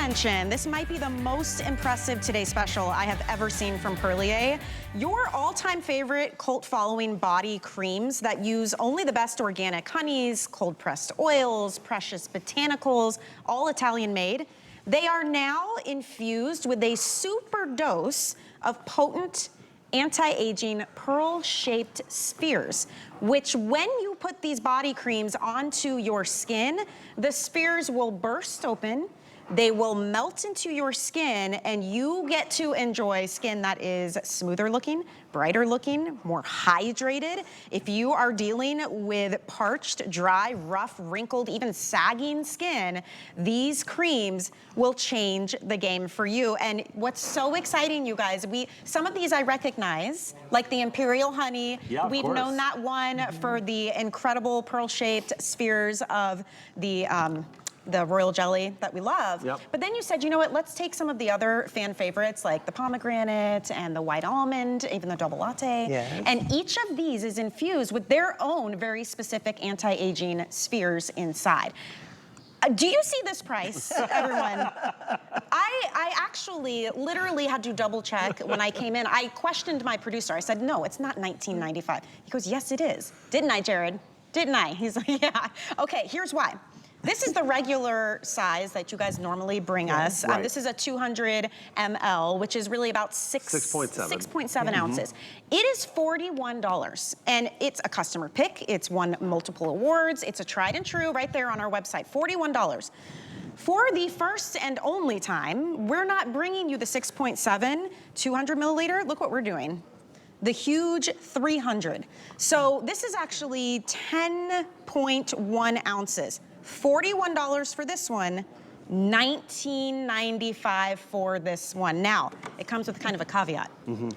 attention. This might be the most impressive Today Special I have ever seen from Perlier. Your all-time favorite cult-following body creams that use only the best organic honeys, cold-pressed oils, precious botanicals, all Italian-made. They are now infused with a super dose of potent anti-aging pearl-shaped spheres, which when you put these body creams onto your skin, the spheres will burst open, they will melt into your skin, and you get to enjoy skin that is smoother looking, brighter looking, more hydrated. If you are dealing with parched, dry, rough, wrinkled, even sagging skin, these creams will change the game for you. And what's so exciting, you guys, some of these I recognize, like the Imperial Honey. Yeah, We've known that one for the incredible pearl-shaped spheres of the royal jelly that we love. Yep. But then you said, you know what, let's take some of the other fan favorites like the pomegranate and the white almond, even the double latte. Yes. And each of these is infused with their own very specific anti-aging spheres inside. Do you see this price, everyone? I actually literally had to double check when I came in. I questioned my producer. I said, no, it's not $19.95. He goes, yes, it is. Didn't I, Jared? Didn't I? He's like, yeah. Okay, here's why. This is the regular size that you guys normally bring us. Right. This is a 200 ml, which is really about 6.7 ounces. It is $41, and it's a customer pick. It's won multiple awards. It's a tried and true right there on our website, $41. For the first and only time, we're not bringing you the 6.7 200 milliliter. Look what we're doing. The huge 300. So this is actually 10.1 ounces. $41 for this one, $19.95 for this one. Now, it comes with kind of a caveat.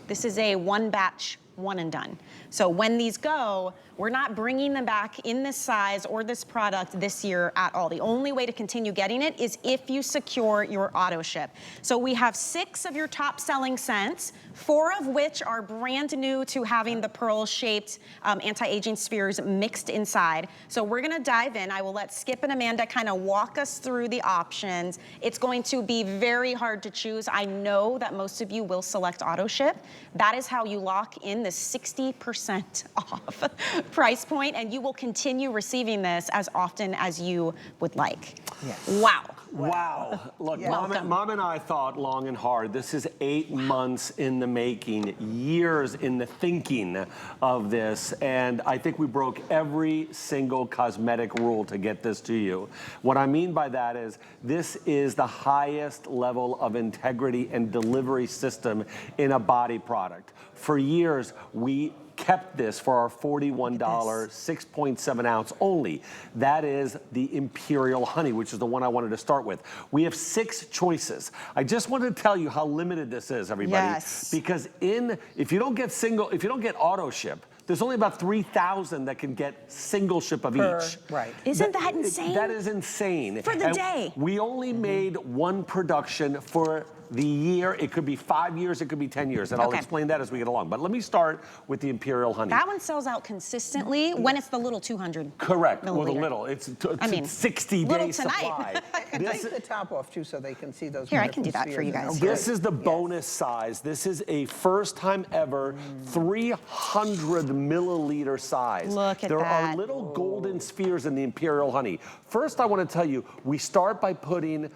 This is a one batch, one and done. So when these go, we're not bringing them back in this size or this product this year at all. The only way to continue getting it is if you secure your auto ship. So we have 6 of your top selling scents, 4 of which are brand new to having the pearl-shaped anti-aging spheres mixed inside. So we're gonna dive in. I will let Skip and Amanda kind of walk us through the options. It's going to be very hard to choose. I know that most of you will select auto ship. That is how you lock in the 60% off price point, and you will continue receiving this as often as you would like. Yes. Wow. Wow. Look, Yeah. Mom and I thought long and hard. This is 8 months in the making, years in the thinking of this, and I think we broke every single cosmetic rule to get this to you. What I mean by that is this is the highest level of integrity and delivery system in a body product. For years, we kept this for our $41 6.7 ounce only. That is the Imperial Honey, which is the one I wanted to start with. We have 6 choices. I just wanted to tell you how limited this is, everybody. Yes. Because if you don't get auto ship, there's only about 3,000 that can get single ship of each. Right. Isn't that insane? That is insane. For the day. We only made one production for the year. It could be 5 years, it could be 10 years, and I'll explain that as we get along. But let me start with the Imperial Honey. That one sells out consistently when it's the little 200. Correct. milliliter. Well, the little. It's I mean, 60-day tonight. supply. Take the top off too so they can see those. Here, I can do that for spheres you in guys. there. This is the bonus size. This is a first time ever 300 milliliter size. Look at there that. are little golden spheres in the Imperial Honey. First, I want to tell you, we start by putting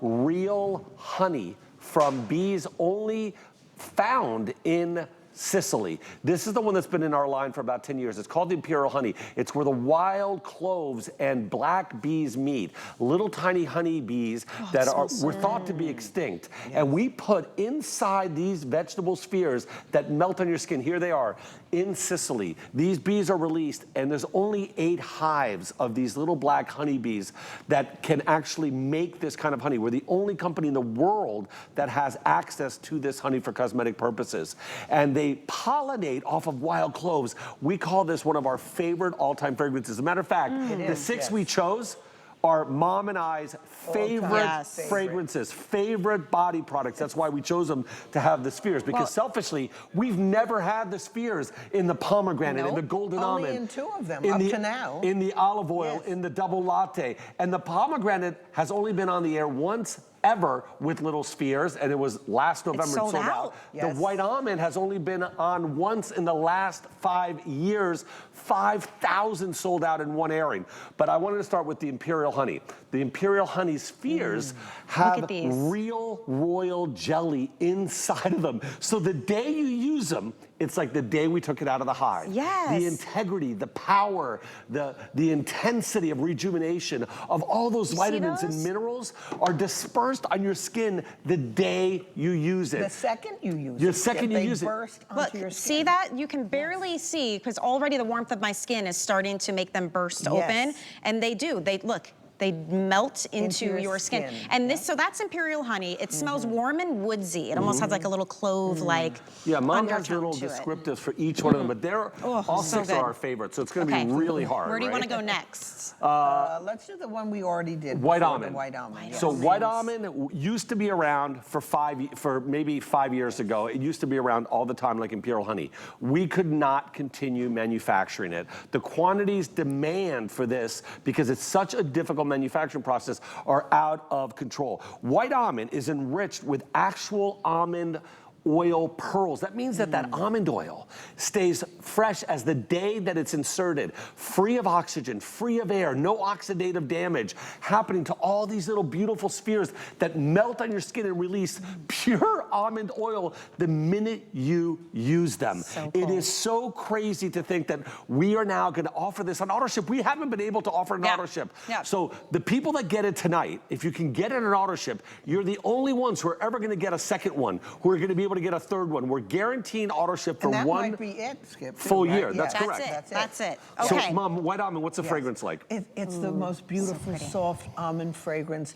real honey from bees only found in Sicily. This is the one that's been in our line for about 10 years. It's called the Imperial Honey. It's where the wild cloves and black bees meet. Little tiny honey bees that were thought to be extinct. Yes. And we put inside these vegetable spheres that melt on your skin. Here they are in Sicily. These bees are released, and there's only 8 hives of these little black honeybees that can actually make this kind of honey. We're the only company in the world that has access to this honey for cosmetic purposes. And they pollinate off of wild cloves. We call this one of our favorite all-time fragrances. As a matter of fact, the 6 we chose are Mom and I's favorite fragrances, favorite body products. That's why we chose them to have the spheres, because selfishly, we've never had the spheres in the pomegranate, in the golden almond. Only in 2 of them, up to now. In the olive oil, in the double latte. And the pomegranate has only been on the air once ever with little spheres, and it was last November. It's sold out. Yes. The white almond has only been on once in the last 5 years. 5,000 sold out in one airing. But I wanted to start with the Imperial Honey. The Imperial Honey spheres have real royal jelly inside of them. So the day you use them, it's like the day we took it out of the hive. Yes. The integrity, the power, the intensity of rejuvenation of all those vitamins and minerals are dispersed on your skin the day you use it. The second you use it. The second you use it. They burst onto Look, your skin. see that? You can barely see because already the warmth of my skin is starting to make them burst open. And they do. They melt into your skin. And this, so that's Imperial Honey. It smells warm and woodsy. It almost has like a little clove-like Mom has undertone little to it. descriptives for each one of them, but they're all so 6 good. are our favorites, so it's going to be really hard. Where do you right? want to go next? Let's do the one we already did. White before, almond. The white almond. So white almond used to be around for maybe 5 years ago. It used to be around all the time like Imperial Honey. We could not continue manufacturing it. The quantities demand for this, because it's such a difficult manufacturing process, are out of control. White almond is enriched with actual almond oil pearls. That means that that almond oil stays fresh as the day that it's inserted, free of oxygen, free of air, no oxidative damage happening to all these little beautiful spheres that melt on your skin and release pure almond oil the minute you use them. So It cool. is so crazy to think that we are now going to offer this on AutoShip. We haven't been able to offer an AutoShip. So the people that get it tonight, if you can get it on AutoShip, you're the only ones who are ever going to get a second one, who are going to be able to get a third one. We're guaranteeing AutoShip for And that one might be it, Skip, too, full right? year. Yeah. That's correct. That's it. So, Okay. Mom, white almond, what's the fragrance like? It's the most beautiful, soft almond fragrance.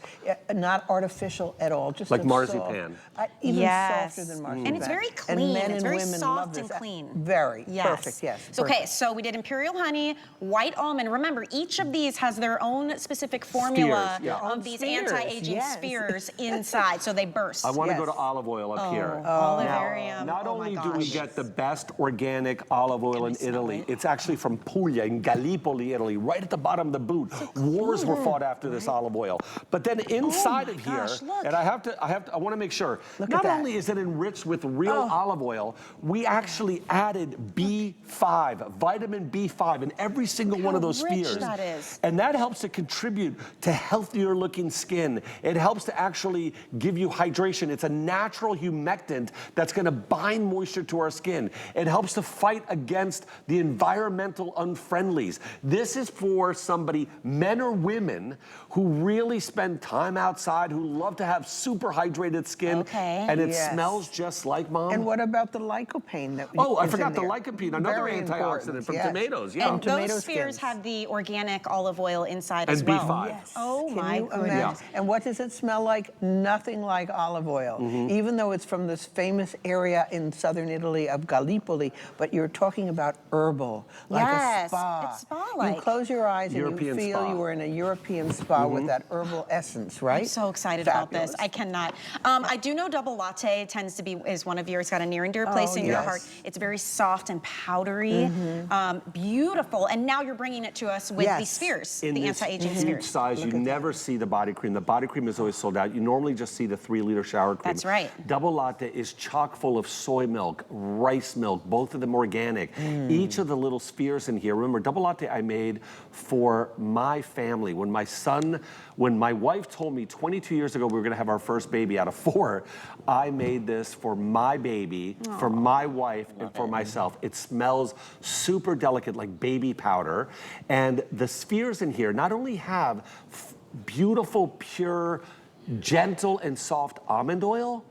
Not artificial at all. Just Like a marzipan. Soft, even Yes. softer than marzipan. And it's very And clean. men It's and very women soft love and this. clean. Very. Yes. Perfect, yes. So, okay, perfect. so we did Imperial Honey, white almond. Remember, each of these has their own specific formula Spheres, of these spheres, anti-aging yes. spheres inside, so they burst. I want to go Yes. to olive oil up here. Olivarium. Not Oh my only do we gosh. get the best organic olive oil in Italy, it's actually from Puglia in Gallipoli, Italy, right at the bottom of the boot. Wars were fought after this olive oil. But then inside of here, gosh, look. and I want to make sure, Look not at that. only is it enriched with real olive oil, we actually added B5, vitamin B5 in every single one of those rich spheres. that is. And that helps to contribute to healthier looking skin. It helps to actually give you hydration. It's a natural humectant that's going to bind moisture to our skin. It helps to fight against the environmental unfriendlies. This is for somebody, men or women, who really spend time outside, who love to have super hydrated skin. Okay. And it Yes. smells just like Mom. And what about the lycopene that I is forgot in the there? lycopene, another Very antioxidant important, from yes. tomatoes. Yeah. And tomato those spheres skins. have the organic olive oil inside as And well. B5. Yes. Oh Can my you goodness. imagine? And what does it smell like? Nothing like olive oil. Even though it's from this famous area in southern Italy of Gallipoli, but you're talking about herbal, like Yes, a spa. it's spa-like. You close your eyes and European you feel spa. you were in a European spa with that herbal essence, right? I'm so excited about Fabulous. this. I cannot. I do know double latte is one of yours. Got a near and dear place in your yes. heart. It's very soft and powdery, beautiful. And now you're bringing it to us with Yes. these spheres, In the this anti-aging huge spheres. size, you never see the body cream. The body cream is always sold out. You normally just see the 3-liter shower cream. That's right. Double latte is chock full of soy milk, rice milk, both of them organic. Each of the little spheres in here, remember, double latte I made for my family. When my wife told me 22 years ago we were gonna have our first baby out of 4, I made this for my baby, for my wife, and for myself. It smells super delicate, like baby powder. And the spheres in here not only have beautiful, pure, gentle, and soft almond oil,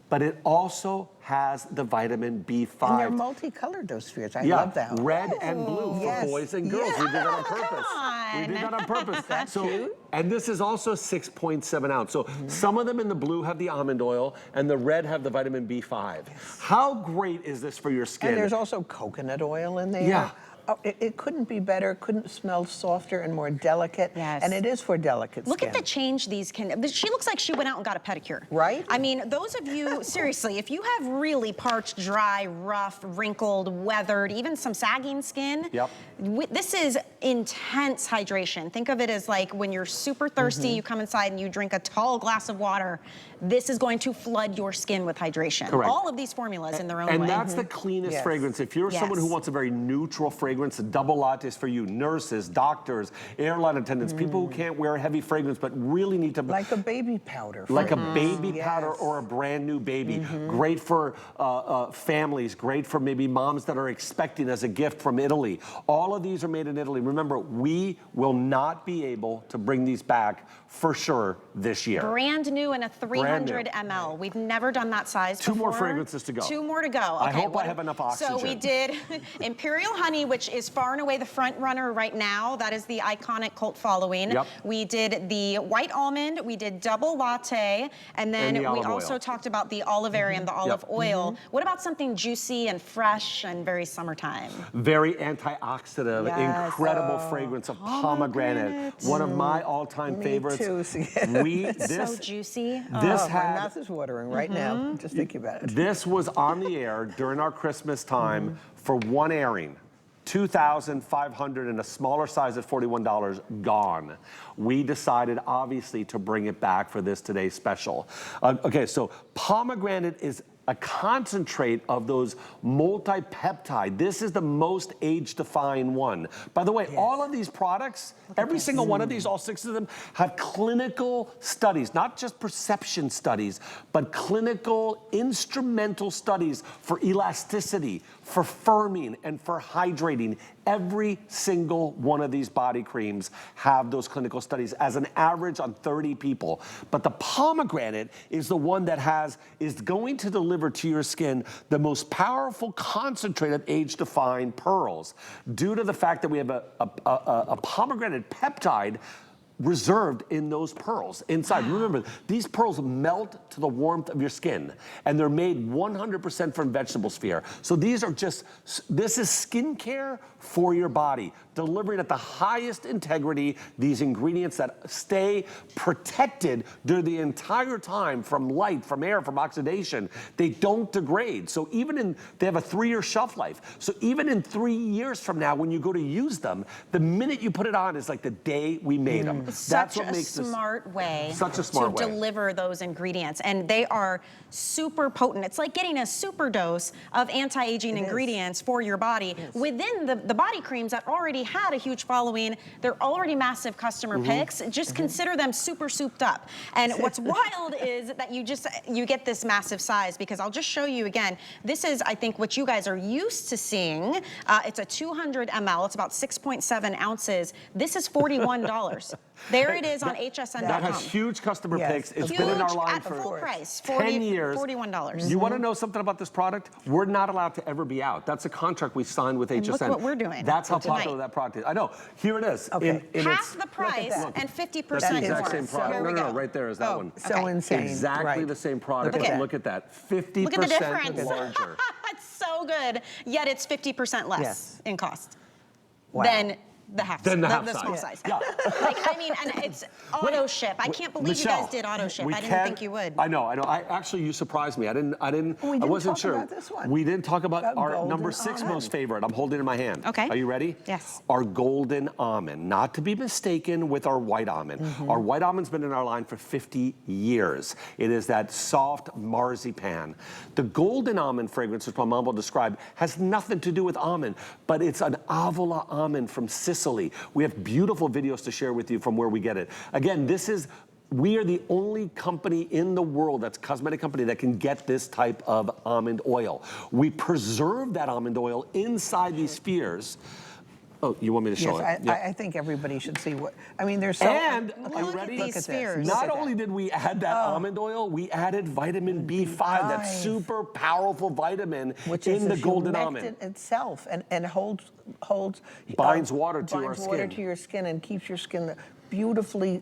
but it also has the vitamin B5. And they're multicolored, those spheres. I love that. Red and blue for Yes. boys and girls. We did that on purpose. on. We did that on purpose. That's cute. And this is also 6.7 ounce. So some of them in the blue have the almond oil and the red have the vitamin B5. How great is this for your skin? And there's also coconut oil in there. Yeah. Oh, it couldn't be better, couldn't smell softer and more delicate. Yes. And it is for delicate Look skin. at the change these can, she looks like she went out and got a pedicure. Right? I mean, those of you, seriously, if you have really parched, dry, rough, wrinkled, weathered, even some sagging skin, Yep. This is intense hydration. Think of it as like when you're super thirsty, you come inside and you drink a tall glass of water. This is going to flood your skin with hydration. Correct. All of these formulas in their own way. And that's the cleanest Yes. fragrance. If you're someone who wants a very neutral fragrance, a double lattes for you, nurses, doctors, airline attendants, people who can't wear heavy fragrance but really need to... Like a baby powder. Like a baby powder Yes. or a brand new baby. Great for families, great for maybe moms that are expecting as a gift from Italy. All of these are made in Italy. Remember, we will not be able to bring these back for sure this year. Brand new in a 300 ml. We've never done that size Two before. more fragrances to go. Two more to go. I Okay, hope I have enough oxygen. So we did Imperial Honey, which is far and away the front runner right now. That is the iconic cult following. Yep. We did the White Almond, we did Double Latte, and then And the we olive also oil. talked about the Olivary and the olive oil. What about something juicy and fresh and very summertime? Very antioxidant, Yes. incredible fragrance of pomegranate. One of my all-time favorites. Too. So juicy. This Oh, my had mouth is watering right now, just thinking about it. This was on the air during our Christmas time for one airing. 2,500 in a smaller size at $41, gone. We decided, obviously, to bring it back for this today's special. Okay, so pomegranate is a concentrate of those multi-peptide. This is the most age-defying one. By the way, all of these products, every single one of these, all 6 of them, have clinical studies, not just perception studies, but clinical instrumental studies for elasticity, for firming, and for hydrating. Every single one of these body creams have those clinical studies as an average on 30 people. But the pomegranate is the one that is going to deliver to your skin the most powerful concentrate of age-defying pearls due to the fact that we have a pomegranate peptide reserved in those pearls inside. Remember, these pearls melt to the warmth of your skin, and they're made 100% from vegetable sphere. So these are just, this is skincare for your body, delivering at the highest integrity these ingredients that stay protected during the entire time from light, from air, from oxidation. They don't degrade. So even they have a 3-year shelf life. So even in 3 years from now, when you go to use them, the minute you put it on is like the day we made them. That's what makes this smart way such a smart to way. deliver those ingredients, and they are super potent. It's like getting a super dose of anti-aging ingredients for your body within the body creams that already had a huge following. They're already massive customer picks. Just consider them super souped up. And what's wild is that you get this massive size, because I'll just show you again. This is, I think, what you guys are used to seeing. It's a 200 ml. It's about 6.7 ounces. This is $41. There it is on hsn.com. That has huge customer picks. It's been in our line at for full price, 10 years. $41. You want to know something about this product? We're not allowed to ever be out. That's a contract we signed with HSN. Look what we're doing. That's how tonight. popular that product is. I know. Here it is. Okay. Half the price and 50% That's the exact more. same product. Here we No, go. right there is that one. So insane. Exactly right. the same product. Look at that. Look at that. 50% Look at the difference. larger. It's so good. Yet it's 50% less Yes. in cost Wow. than the half, Than the half small size. size. Yeah. Like, I mean, and it's AutoShip. I can't believe you guys did AutoShip. I didn't think you would. I know. Actually, you surprised me. I didn't wasn't talk sure. about this one. We didn't talk about our golden number 6 almond. most favorite. I'm holding it in my hand. Okay. Are you ready? Yes. Our golden almond, not to be mistaken with our white almond. Our white almond's been in our line for 50 years. It is that soft marzipan. The golden almond fragrance, which my mom will describe, has nothing to do with almond, but it's an Avola almond from Sicily. We have beautiful videos to share with you from where we get it. Again, we are the only company in the world, that's a cosmetic company, that can get this type of almond oil. We preserve that almond oil inside these spheres. Oh, you want me to show Yes, it? I think everybody should see what, I mean, there's so... And, Look are you at ready? these spheres. Not only did we add that almond oil, we added vitamin B5, that super powerful vitamin which in is the golden almond. itself, and holds Binds water to our binds water skin. to your skin and keeps your skin beautifully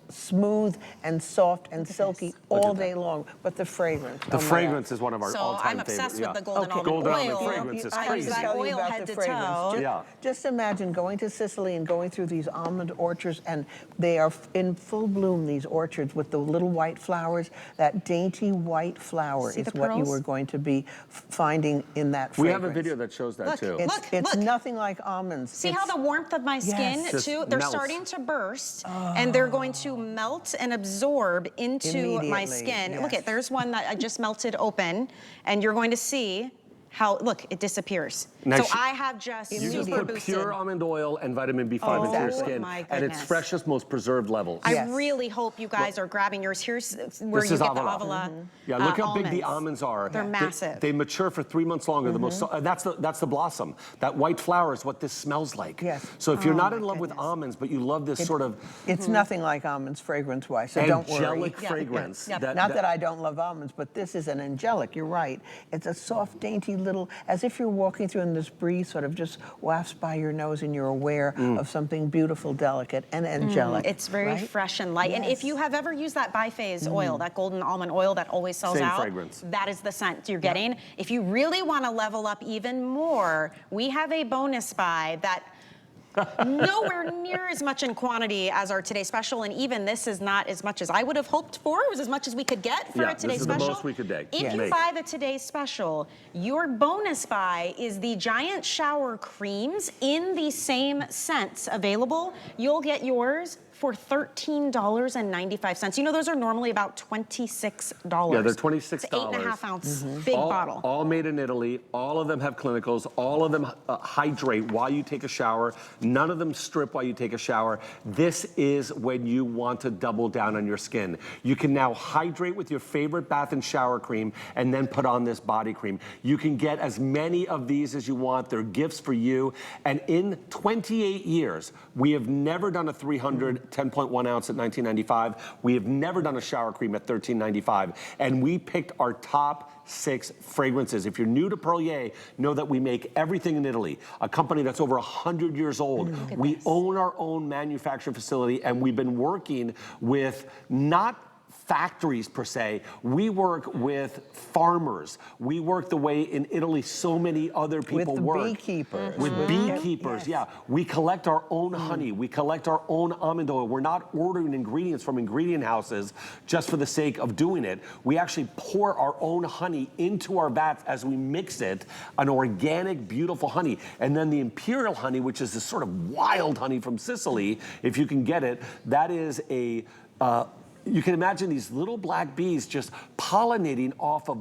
smooth and soft and silky all day long. But the fragrance. The fragrance is one of our all-time I'm favorites. obsessed with the golden almond golden oil. almond fragrance is I crazy. have to tell you Oil about head the to fragrance. toe. Just imagine going to Sicily and going through these almond orchards, and they are in full bloom, these orchards with the little white flowers. That dainty white flower See is the what you pearls? are going to be finding in that We fragrance. have a video that shows that Look, too. It's look. nothing like almonds. See how the warmth of my skin, Yes. Just too, they're melts. starting to burst, and they're going to melt and absorb into my Immediately, skin. yes. Look at, there's one that I just melted open, and you're going to see how, look, it disappears. Now So I have just You just super put boosted. pure almond oil and vitamin B5 into your Exactly. skin, my and its goodness. freshest, most preserved levels. I Yes. really hope you guys are grabbing yours. Here's where This you is get the Avila. Avila Yeah, look how big the almonds. almonds are. They're massive. They mature for 3 months longer. That's the blossom. That white flower is what this smells like. Yes. So if you're not in my love with goodness. almonds, but you love this sort of It's nothing like almonds fragrance-wise, so don't worry. angelic fragrance. Yeah. Not that I don't love almonds, but this is an angelic, you're right. It's a soft, dainty little, as if you're walking through and this breeze sort of just wafts by your nose and you're aware of something beautiful, delicate, and angelic. It's very right? fresh and light. And if Yes. you have ever used that biphase oil, that golden almond oil that always sells Same out, fragrance. that is the scent you're getting. If you really want to level up even more, we have a bonus buy that nowhere near as much in quantity as our Today Special, and even this is not as much as I would have hoped for. It was as much as we could get for Yeah, a Today this is the Special. most we could make. If you buy the Today Special, your bonus buy is the giant shower creams in the same scents available. You'll get yours for $13.95. You know, those are normally about $26. Yeah, they're $26. It's 8.5 ounce, big bottle. All made in Italy. All of them have clinicals. All of them hydrate while you take a shower. None of them strip while you take a shower. This is when you want to double down on your skin. You can now hydrate with your favorite bath and shower cream and then put on this body cream. You can get as many of these as you want. They're gifts for you. And in 28 years, we have never done a 300 10.1 ounce at $19.95. We have never done a shower cream at $13.95. And we picked our top 6 fragrances. If you're new to Perlier, know that we make everything in Italy, a company that's over 100 years old. We own our own manufacturing facility, and we've been working with not factories per se. We work with farmers. We work the way in Italy so many other people with work. Beekeepers. With beekeepers, yeah. We collect our own honey. We collect our own almond oil. We're not ordering ingredients from ingredient houses just for the sake of doing it. We actually pour our own honey into our vats as we mix it, an organic, beautiful honey. And then the imperial honey, which is this sort of wild honey from Sicily, if you can get it, that is a you can imagine these little black bees just pollinating off of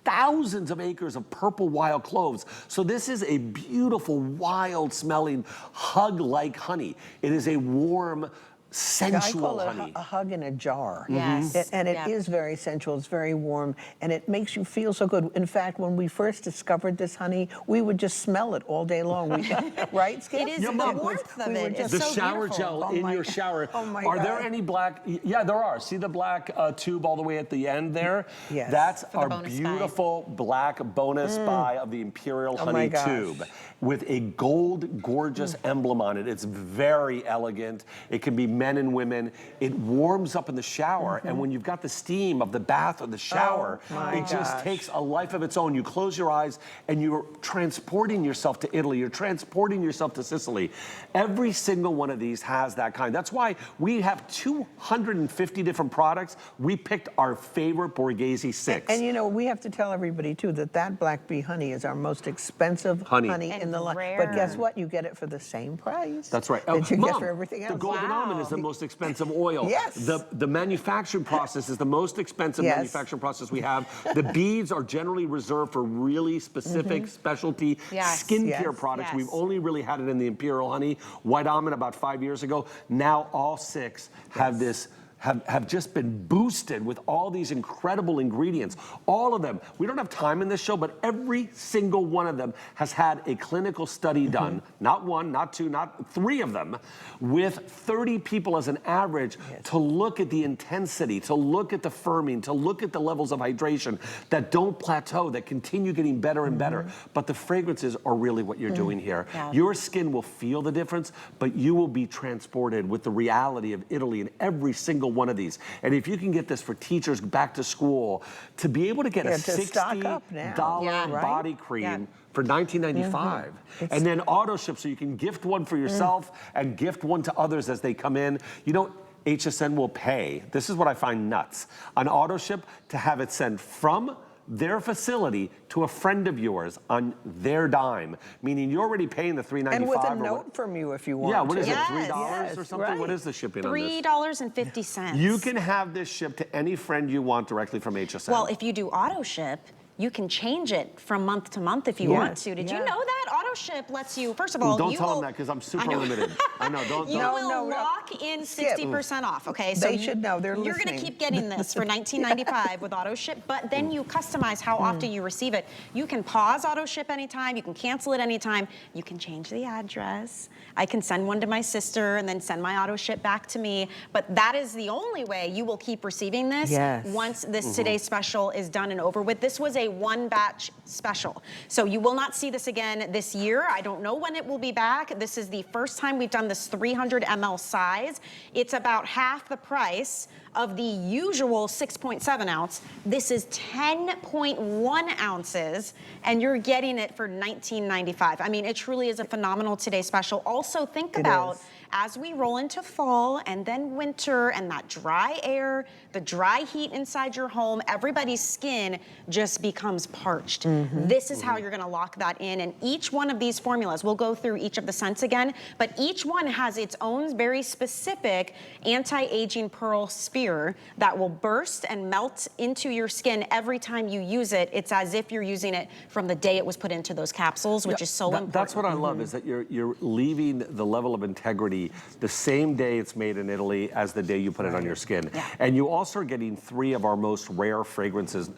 thousands of acres of purple wild cloves. So this is a beautiful, wild smelling hug-like honey. It is a warm, sensual I call it honey. a hug in a jar. Yes. And it is very sensual, it's very warm, and it makes you feel so good. In fact, when we first discovered this honey, we would just smell it all day long. Right, Skip? It is, the warmth of it is The so shower beautiful. gel in your shower. Oh my Are there God. any black? Yeah, there are. See the black tube all the way at the end there? Yes. That's For the our bonus beautiful black bonus buy of the Imperial Oh my Honey gosh. tube with a gold, gorgeous emblem on it. It's very elegant. It can be men and women. It warms up in the shower, and when you've got the steam of the bath or the shower, my it just gosh. takes a life of its own. You close your eyes, and you're transporting yourself to Italy. You're transporting yourself to Sicily. Every single one of these has that kind. That's why we have 250 different products. We picked our favorite Borghese 6. And you know, we have to tell everybody too that that black bee honey is our most expensive honey in the line. But guess what? You get it for the same price. That's right. That you get Mom, for everything else. the golden almond is the most expensive oil. Yes. The manufacturing process is the most expensive Yes. manufacturing process we have. The beads are generally reserved for really specific specialty Yes. skincare Yes. products. Yes. We've only really had it in the Imperial Honey, white almond about 5 years ago. Now all 6 have this have just been boosted with all these incredible ingredients. All of them. We don't have time in this show, but every single one of them has had a clinical study done. Not one, not two, not three of them, with 30 people as an average to look at the intensity, to look at the firming, to look at the levels of hydration that don't plateau, that continue getting better and better. But the fragrances are really what you're doing here. Yeah. Your skin will feel the difference, but you will be transported with the reality of Italy in every single one of these. And if you can get this for teachers back to school, to be able to get a $60 body cream for $19.95, and then AutoShip, so you can gift one for yourself and gift one to others as they come in. You know, HSN will pay, this is what I find nuts, on AutoShip to have it sent from their facility to a friend of yours on their dime, meaning you're already paying the $3.95. And with a note from you if you want. Yeah, what is it, Yes. $3 or something? Right. What is the shipping on this? $3.50. You can have this shipped to any friend you want directly from HSN. Well, if you do AutoShip, you can change it from month to month if you want to. Did you know that? AutoShip lets you, first of all, don't tell them that because I'm super limited. I know, don't. You will lock in 60% off, okay? So they should know, they're You're listening. gonna keep getting this for $19.95 with AutoShip, but then you customize how often you receive it. You can pause AutoShip anytime, you can cancel it anytime, you can change the address. I can send one to my sister and then send my AutoShip back to me, but that is the only way you will keep receiving this once this today's special is done and over with. This was a one batch special. So you will not see this again this year. I don't know when it will be back. This is the first time we've done this 300 ml size. It's about half the price of the usual 6.7 ounce. This is 10.1 ounces, and you're getting it for $19.95. I mean, it truly is a phenomenal Today Special. Also, think about as we roll into fall and then winter and that dry air, the dry heat inside your home, everybody's skin just becomes parched. This is how you're gonna lock that in. And each one of these formulas, we'll go through each of the scents again, but each one has its own very specific anti-aging pearl sphere that will burst and melt into your skin every time you use it. It's as if you're using it from the day it was put into those capsules, which is so important. That's what I love, is that you're leaving the level of integrity the same day it's made in Italy as the day you put it on your skin. And you also are getting 3 of our most rare fragrances.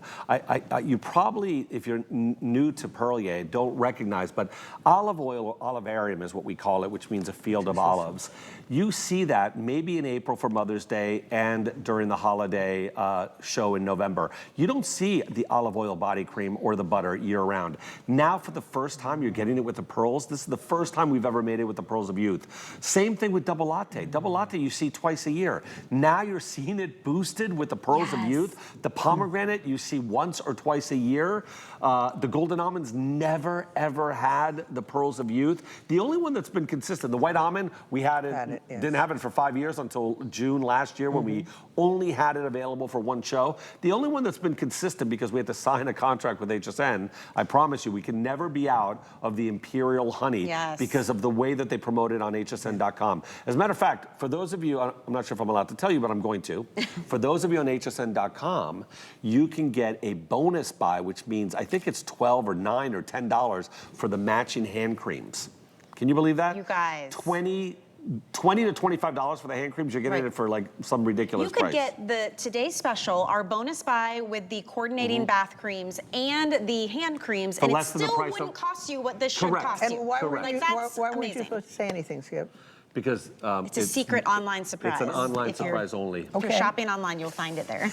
You probably, if you're new to Perlier, don't recognize, but olive oil or olivarium is what we call it, which means a field of olives. You see that maybe in April for Mother's Day and during the holiday show in November. You don't see the olive oil body cream or the butter year round. Now for the first time, you're getting it with the pearls. This is the first time we've ever made it with the pearls of youth. Same thing with double latte. Double latte you see twice a year. Now you're seeing it boosted with the pearls of youth. The pomegranate you see once or twice a year. The golden almonds never ever had the pearls of youth. The only one that's been consistent, the white almond, we had it, didn't have it for 5 years until June last year when we only had it available for one show. The only one that's been consistent, because we had to sign a contract with HSN, I promise you, we can never be out of the Imperial Honey because of the way that they promote it on hsn.com. As a matter of fact, for those of you, I'm not sure if I'm allowed to tell you, but I'm going to. For those of you on hsn.com, you can get a bonus buy, which means I think it's $12 or $9 or $10 for the matching hand creams. Can you believe that? You guys. $20 to $25 for the hand creams. You're getting it for like some ridiculous price. You could get the Today's Special, our bonus buy with the coordinating bath creams and the hand creams, for and it less than the still price wouldn't cost you what this should cost you. And why weren't That's you supposed to say anything, Skip? Because it's a secret online surprise. It's an online surprise only. If you're shopping online, you'll find it there.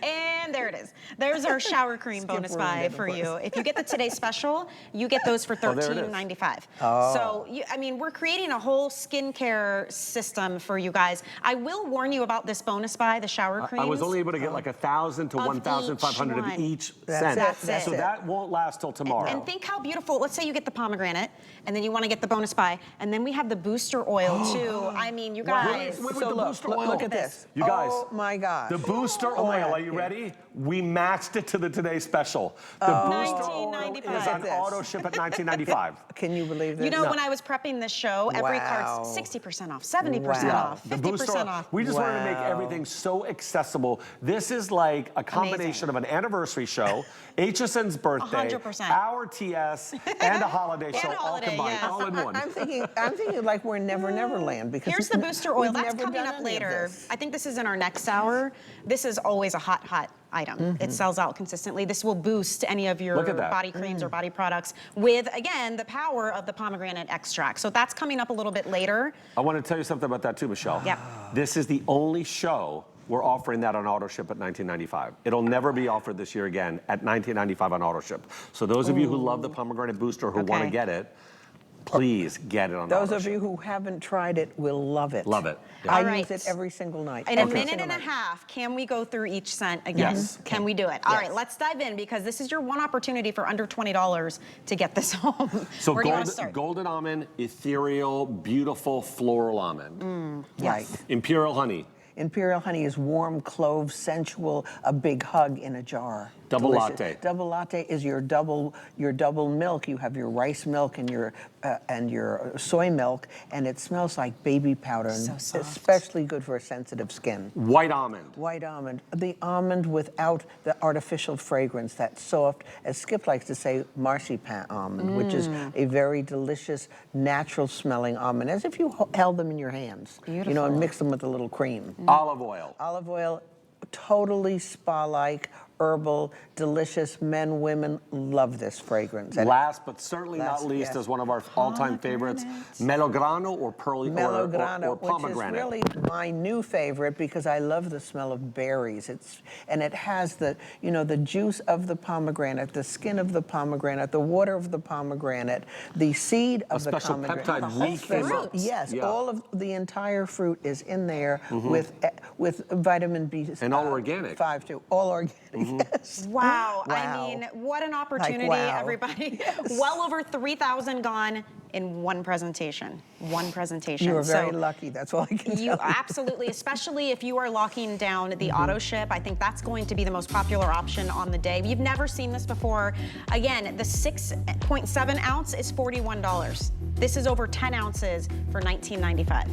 And there it is. There's our shower cream bonus buy for you. If you get the Today's Special, you get those for $13.95. So, I mean, we're creating a whole skincare system for you guys. I will warn you about this bonus buy, the shower creams. I was only able to get like 1,000 to 1,500 of each scent. That's it. So that won't last till tomorrow. And think how beautiful. Let's say you get the pomegranate, and then you want to get the bonus buy, and then we have the booster oil too. I mean, you guys. So look at this. You guys. Oh my gosh. The booster booster oil, are you ready? We matched it to the Today Special. The booster oil is on AutoShip at $19.95. Can you believe this? You know, when I was prepping this show, every card's 60% off, 70% off, 50% off. We just wanted to make everything so accessible. This is like a combination of an anniversary show, HSN's birthday, 100%. our TS, and a holiday show all combined, yes. all in one. I'm thinking like we're Never Land, because here's the booster oil. we've That's never coming done up any of later. this. I think this is in our next hour. This is always a hot item. It sells out consistently. This will boost any of your body creams or body products with, again, the power of the pomegranate extract. So that's coming up a little bit later. I want to tell you something about that too, Michelle. Yep. This is the only show we're offering that on AutoShip at $19.95. It'll never be offered this year again at $19.95 on AutoShip. So those of you who love the pomegranate booster who want to get it, please get it on Those AutoShip. of you who haven't tried it will love it. Love it. I All right. use it every single night. In a minute and a half, can we go through each scent again? Yes. Can we do it? All right, let's dive in, because this is your one opportunity for under $20 to get this home. So Where do you want to start? golden almond, ethereal, beautiful floral almond. Right. Imperial honey. Imperial honey is warm, clove, sensual, a big hug in a jar. Double Delicious. latte. Double latte is your double milk. You have your rice milk and your soy milk, and it smells like baby powder, and So soft. especially good for sensitive skin. White almond. White almond, the almond without the artificial fragrance, that soft, as Skip likes to say, marzipan almond, which is a very delicious, natural smelling almond, as if you held them in your hands. You know, and mix them with a little cream. Olive oil. Olive oil, totally spa-like, herbal, delicious. Men, women love this fragrance. And Last but certainly not least is one of our all-time favorites, Melograno or Perlier Melograno, or pomegranate. which is really my new favorite, because I love the smell of berries. And it has the juice of the pomegranate, the skin of the pomegranate, the water of the pomegranate, the seed of the special pomegranate. peptide we came up. Yes, all of the entire fruit is in there with vitamin B. And all organic. 5 too, all organic. Yes. Wow. I Wow. mean, what an opportunity, wow. everybody. Yes. Well over 3,000 gone in one presentation. One presentation. You were very So lucky, that's all I can tell you. Absolutely, especially if you are locking down the AutoShip. I think that's going to be the most popular option on the day. You've never seen this before. Again, the 6.7 ounce is $41. This is over 10 ounces for $19.95.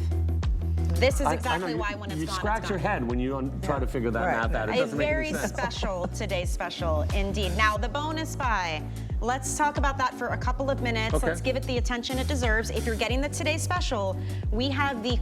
This is exactly why when it's you gone, scratch it's your gone. head when you try to figure that math out. It A doesn't make very any sense. special today's special indeed. Now the bonus buy. Let's talk about that for a couple of minutes. Okay. Let's give it the attention it deserves. If you're getting the today's special, we have the